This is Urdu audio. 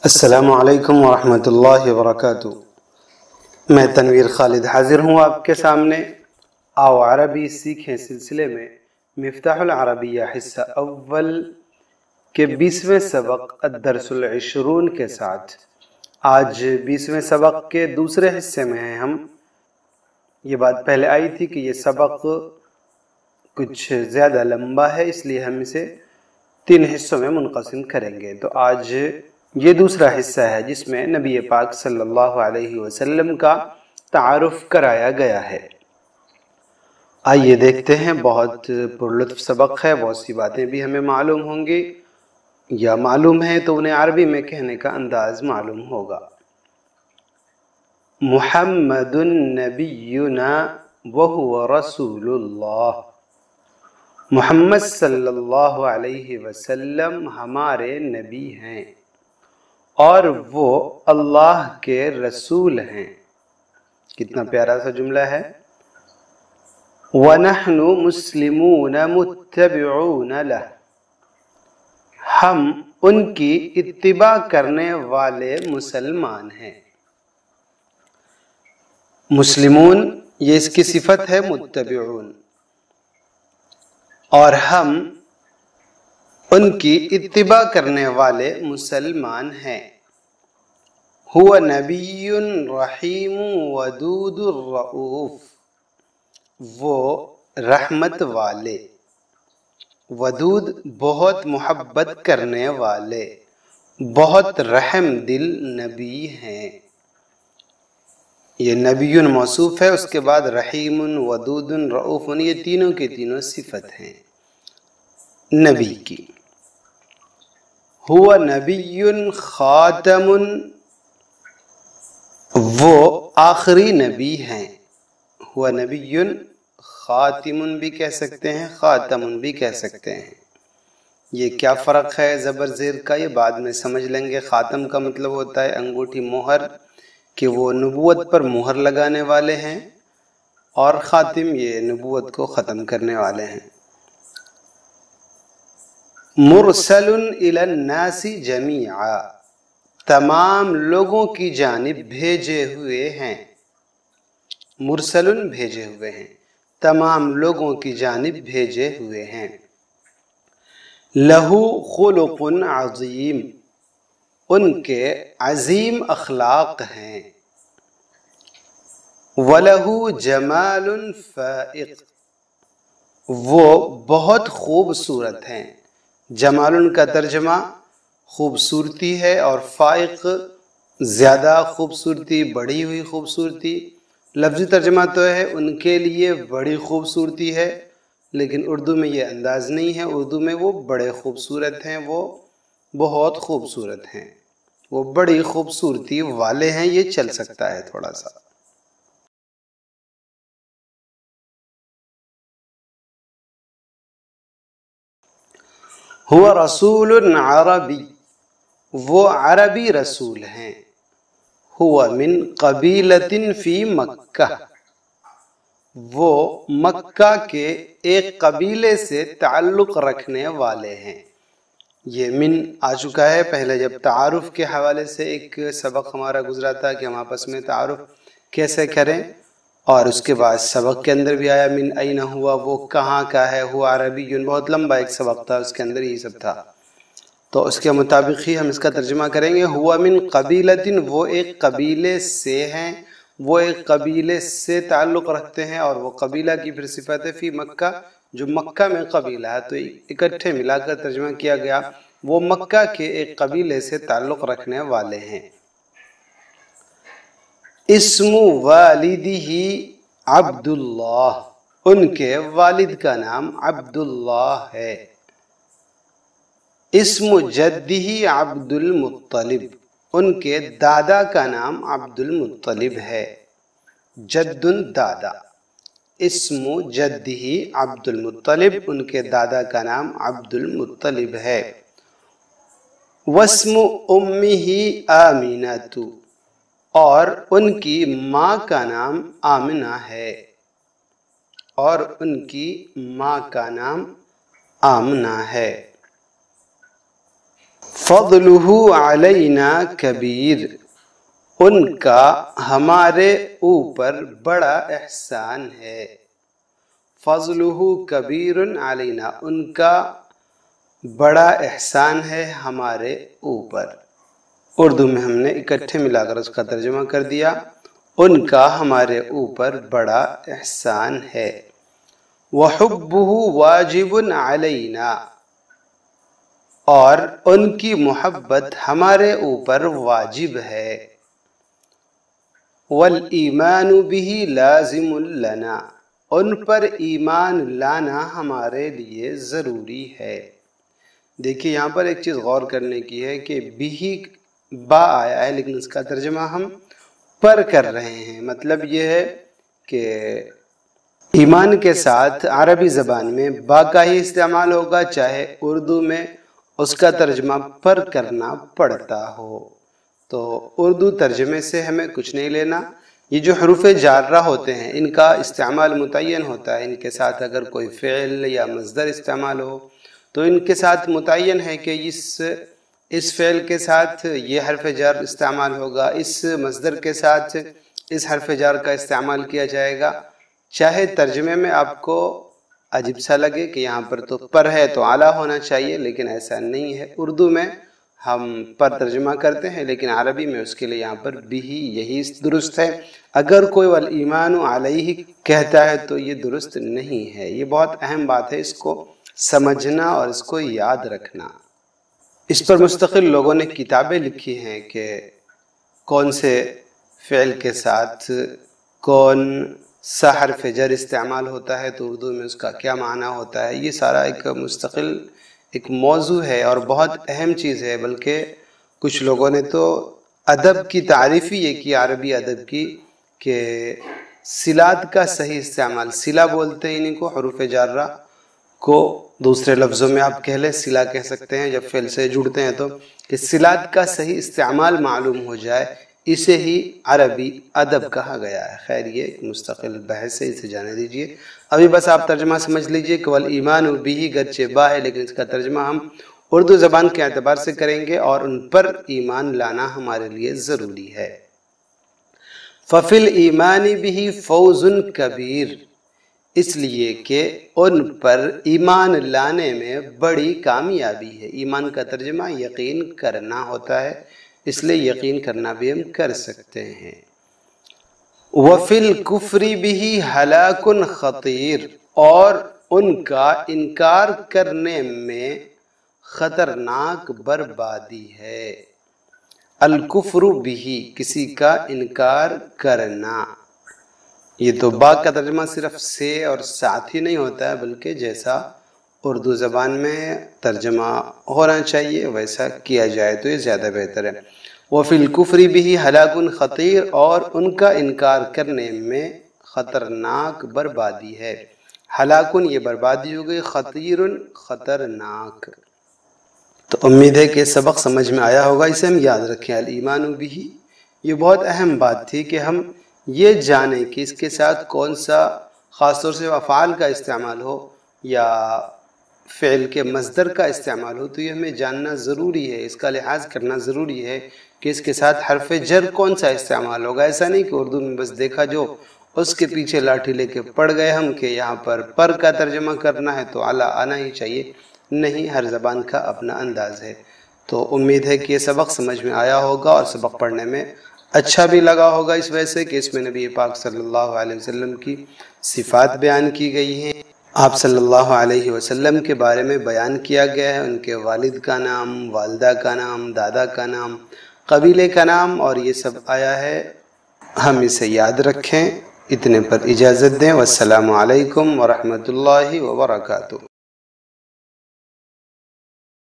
السلام علیکم ورحمۃ اللہ وبرکاتہ۔ میں تنویر خالد حاضر ہوں آپ کے سامنے آؤ عربی سیکھیں سلسلے میں مفتاح العربیہ حصہ اول کے 20ویں سبق الدرس العشرون کے ساتھ۔ آج 20ویں سبق کے دوسرے حصے میں ہیں ہم۔ یہ بات پہلے آئی تھی کہ یہ سبق کچھ زیادہ لمبا ہے، اس لیے ہم اسے 3 حصوں میں منقسم کریں گے۔ تو آج یہ دوسرا حصہ ہے جس میں نبی پاک صلی اللہ علیہ وسلم کا تعارف کرایا گیا ہے۔ آئیے دیکھتے ہیں، بہت پرلطف سبق ہے، بہت سی باتیں بھی ہمیں معلوم ہوں گی یا معلوم ہے تو انہیں عربی میں کہنے کا انداز معلوم ہوگا۔ محمد نبینا وہو رسول اللہ، محمد صلی اللہ علیہ وسلم ہمارے نبی ہیں اور وہ اللہ کے رسول ہیں۔ کتنا پیارا سا جملہ ہے۔ وَنَحْنُ مُسْلِمُونَ مُتَّبِعُونَ لَهُ، ہم ان کی اتباع کرنے والے مسلمان ہیں۔ مسلمون یہ اس کی صفت ہے، متبعون، اور ہم ان کی اتباع کرنے والے مسلمان ہیں۔ هو نبی رحیم ودود الرؤوف، وہ رحمت والے، ودود بہت محبت کرنے والے، بہت رحم دل نبی ہیں۔ یہ نبی موصوف ہے، اس کے بعد رحیم ودود رؤوف، یہ تینوں کے تینوں صفت ہیں نبی کی۔ ہوا نبی خاتم، وہ آخری نبی ہیں۔ ہوا نبی خاتم بھی کہہ سکتے ہیں، خاتم بھی کہہ سکتے ہیں۔ یہ کیا فرق ہے زبر زیر کا، یہ بعد میں سمجھ لیں گے۔ خاتم کا مطلب ہوتا ہے انگوٹھی مہر، کہ وہ نبوت پر مہر لگانے والے ہیں، اور خاتم یہ نبوت کو ختم کرنے والے ہیں۔ مرسل الی الناس جمیعا، تمام لوگوں کی جانب بھیجے ہوئے ہیں۔ مرسل بھیجے ہوئے ہیں، تمام لوگوں کی جانب بھیجے ہوئے ہیں۔ لہو خلق عظیم، ان کے عظیم اخلاق ہیں۔ وَلَهُ جَمَالٌ فَائِقٌ، وہ بہت خوبصورت ہیں۔ جمال کا ترجمہ خوبصورتی ہے، اور فائق زیادہ خوبصورتی، بڑھی ہوئی خوبصورتی۔ لفظی ترجمہ تو ہے ان کے لیے بڑی خوبصورتی ہے، لیکن اردو میں یہ انداز نہیں ہے۔ اردو میں وہ بڑے خوبصورت ہیں، وہ بہت خوبصورت ہیں، وہ بڑی خوبصورتی والے ہیں، یہ چل سکتا ہے تھوڑا سا۔ ہوا رسول عربی، وہ عربی رسول ہیں۔ ہوا من قبیلۃ فی مکہ، وہ مکہ کے ایک قبیلے سے تعلق رکھنے والے ہیں۔ یہ من آ چکا ہے پہلے، جب تعارف کے حوالے سے ایک سبق ہمارا گزرا تھا کہ ہم آپس میں تعارف کیسے کریں، اور اس کے بعد سبق کے اندر بھی آیا من این ہوا، وہ کہاں کا ہے، ہوا عربی، بہت لمبا ایک سبق تھا، اس کے اندر یہ سب تھا، تو اس کے مطابق ہی ہم اس کا ترجمہ کریں گے۔ ہوا من قبیلۃ، وہ ایک قبیلے سے ہیں، وہ ایک قبیلے سے تعلق رکھتے ہیں، اور وہ قبیلہ کی پھر صفت ہے فی مکہ، جو مکہ میں قبیلہ ہے، تو اکٹھے ملا کر ترجمہ کیا گیا، وہ مکہ کے ایک قبیلے سے تعلق رکھنے والے ہیں۔ اسم والدہ عبداللہ، ان کے والد کا نام عبداللہ ہے۔ اسم جدہ عبد المطلب، ان کے دادا کا نام عبد المطلب ہے۔ جد دادا، اسم جدہ عبد المطلب، ان کے دادا کا نام عبد المطلب ہے۔ واسم امہ آمنۃ، اور ان کی ماں کا نام آمنہ ہے، اور ان کی ماں کا نام آمنہ ہے۔ فضلہ علینا کبیر، ان کا ہمارے اوپر بڑا احسان ہے۔ فضلہ کبیر علینا، ان کا بڑا احسان ہے ہمارے اوپر۔ اردو میں ہم نے اکٹھے ملا کر اس کا ترجمہ کر دیا، ان کا ہمارے اوپر بڑا احسان ہے۔ وحبہ واجب علینا، اور ان کی محبت ہمارے اوپر واجب ہے۔ والایمان بہ لازم لنا، ان پر ایمان لانا ہمارے لیے ضروری ہے۔ دیکھیے یہاں پر ایک چیز غور کرنے کی ہے کہ بھی با آیا ہے لیکن اس کا ترجمہ ہم پر کر رہے ہیں۔ مطلب یہ ہے کہ ایمان کے ساتھ عربی زبان میں با کا ہی استعمال ہوگا، چاہے اردو میں اس کا ترجمہ پر کرنا پڑتا ہو۔ تو اردو ترجمے سے ہمیں کچھ نہیں لینا۔ یہ جو حروف جارہ ہوتے ہیں ان کا استعمال متعین ہوتا ہے، ان کے ساتھ اگر کوئی فعل یا مصدر استعمال ہو تو ان کے ساتھ متعین ہے کہ اس فعل کے ساتھ یہ حرف جر استعمال ہوگا، اس مصدر کے ساتھ اس حرف جر کا استعمال کیا جائے گا۔ چاہے ترجمے میں آپ کو عجیب سا لگے کہ یہاں پر تو پر ہے تو اعلیٰ ہونا چاہیے، لیکن ایسا نہیں ہے۔ اردو میں ہم پر ترجمہ کرتے ہیں لیکن عربی میں اس کے لیے یہاں پر بھی یہی درست ہے۔ اگر کوئی والایمان علیہ کہتا ہے تو یہ درست نہیں ہے۔ یہ بہت اہم بات ہے، اس کو سمجھنا اور اس کو یاد رکھنا۔ اس پر مستقل لوگوں نے کتابیں لکھی ہیں کہ کون سے فعل کے ساتھ کون سا حرف جر استعمال ہوتا ہے تو اردو میں اس کا کیا معنی ہوتا ہے۔ یہ سارا ایک مستقل ایک موضوع ہے اور بہت اہم چیز ہے، بلکہ کچھ لوگوں نے تو ادب کی تعریف ہی یہ کی، عربی ادب کی، کہ صلات کا صحیح استعمال، صلہ بولتے ہیں انہیں کو، حروف جارہ کو دوسرے لفظوں میں آپ کہہ لیں صلہ کہہ سکتے ہیں جب فعل سے جڑتے ہیں تو، کہ صلات کا صحیح استعمال معلوم ہو جائے، اسے ہی عربی ادب کہا گیا ہے۔ خیر یہ ایک مستقل بحث ہے، اسے جانے دیجئے۔ ابھی بس آپ ترجمہ سمجھ لیجئے کہ والایمان بہ گرچہ با ہے لیکن اس کا ترجمہ ہم اردو زبان کے اعتبار سے کریں گے، اور ان پر ایمان لانا ہمارے لیے ضروری ہے۔ ففی الایمان بہ فوز کبیر، اس لیے کہ ان پر ایمان لانے میں بڑی کامیابی ہے۔ ایمان کا ترجمہ یقین کرنا ہوتا ہے، اس لیے یقین کرنا بھی ہم کر سکتے ہیں۔ وَفِي الْكُفْرِ بِهِ هَلَاكٌ خَطِيرٌ، اور ان کا انکار کرنے میں خطرناک بربادی ہے۔ الکفر بھی، کسی کا انکار کرنا۔ یہ تو با کا ترجمہ صرف سے اور ساتھ ہی نہیں ہوتا ہے، بلکہ جیسا اردو زبان میں ترجمہ ہونا چاہیے ویسا کیا جائے تو یہ زیادہ بہتر ہے۔ وَفِي الْكُفْرِ بِهِ هَلَاكٌ خَطِيرٌ، اور ان کا انکار کرنے میں خطرناک بربادی ہے۔ ہلاکن یہ بربادی ہو گئی، خطیر خطرناک۔ تو امید ہے کہ سبق سمجھ میں آیا ہوگا، اسے ہم یاد رکھیں۔ الایمان بہ، یہ بہت اہم بات تھی کہ ہم یہ جانیں کہ اس کے ساتھ کون سا خاص طور سے افعال کا استعمال ہو یا فعل کے مصدر کا استعمال ہو تو یہ ہمیں جاننا ضروری ہے، اس کا لحاظ کرنا ضروری ہے کہ اس کے ساتھ حرف جر کون سا استعمال ہوگا۔ ایسا نہیں کہ اردو میں بس دیکھا جو اس کے پیچھے لاٹھی لے کے پڑ گئے ہم کہ یہاں پر کا ترجمہ کرنا ہے تو اعلیٰ آنا ہی چاہیے۔ نہیں، ہر زبان کا اپنا انداز ہے۔ تو امید ہے کہ یہ سبق سمجھ میں آیا ہوگا اور سبق پڑھنے میں اچھا بھی لگا ہوگا، اس وجہ سے کہ اس میں نبی پاک صلی اللہ علیہ وسلم کی صفات بیان کی گئی ہیں، آپ صلی اللہ علیہ وسلم کے بارے میں بیان کیا گیا ہے، ان کے والد کا نام، والدہ کا نام، دادا کا نام، قبیلے کا نام، اور یہ سب آیا ہے۔ ہم اسے یاد رکھیں۔ اتنے پر اجازت دیں۔ والسلام علیکم ورحمۃ اللہ وبرکاتہ۔